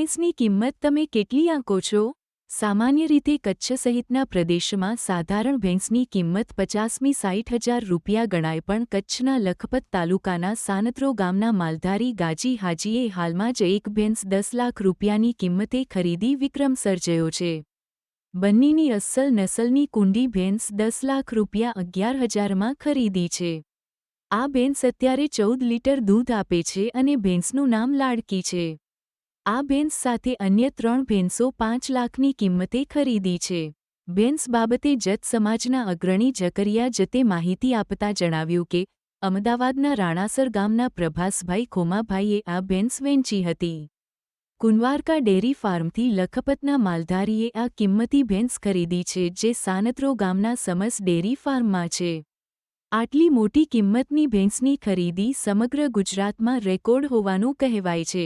ભેંસની કિંમત તમે કેટલી આંકો છો? સામાન્ય રીતે કચ્છ સહિતના પ્રદેશમાં સાધારણ ભેંસની કિંમત 50થી 60,000 રૂપિયા ગણાય, પણ કચ્છના લખપત તાલુકાના સાનત્રો ગામના માલધારી ગાજી હાજીએ હાલમાં જ એક ભેંસ 10 લાખ રૂપિયાની કિંમતે ખરીદી વિક્રમ સર્જ્યો છે। બન્નીની અસલ નસલની કુંડી ભેંસ 10 લાખ રૂપિયા 11,000માં ખરીદી છે। આ ભેંસ અત્યારે 14 લીટર દૂધ આપે છે અને ભેંસનું નામ લાડકી છે। આ ભેંસ સાથે અન્ય 3 ભેંસો 5 લાખની કિંમતે ખરીદી છે। ભેંસ બાબતે જત સમાજના અગ્રણી જકરિયા જતે માહિતી આપતા જણાવ્યું કે અમદાવાદના રાણાસર ગામના પ્રભાસભાઈ ખોમાભાઈએ આ ભેંસ વેચી હતી। કુંવારકા ડેરી ફાર્મથી લખપતના માલધારીએ આ કિંમતી ભેંસ ખરીદી છે, જે સાનત્રો ગામના સમસ ડેરી ફાર્મમાં છે। આટલી મોટી કિંમતની ભેંસની ખરીદી સમગ્ર ગુજરાતમાં રેકોર્ડ હોવાનું કહેવાય છે।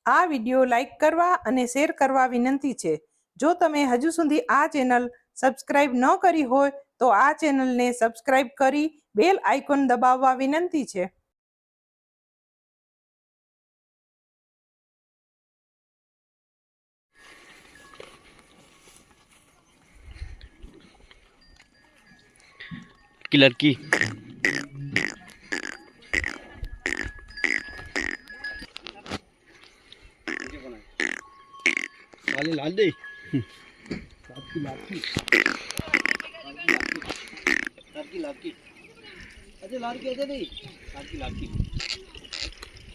આ વિડિયો લાઈક કરવા અને શેર કરવા વિનંતી છે। જો તમે હજુ સુધી આ ચેનલ સબસ્ક્રાઇબ ન કરી હોય તો આ ચેનલને સબસ્ક્રાઇબ કરી બેલ આઇકોન દબાવવા વિનંતી છે। की लड़की वाले लाल दे लाडकी अरे लाडकी अरे नहीं लाडकी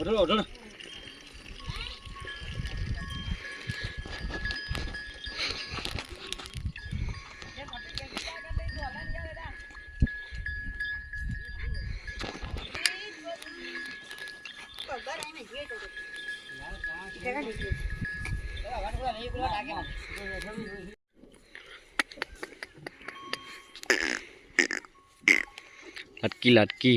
उठो उठो लटकी लटकी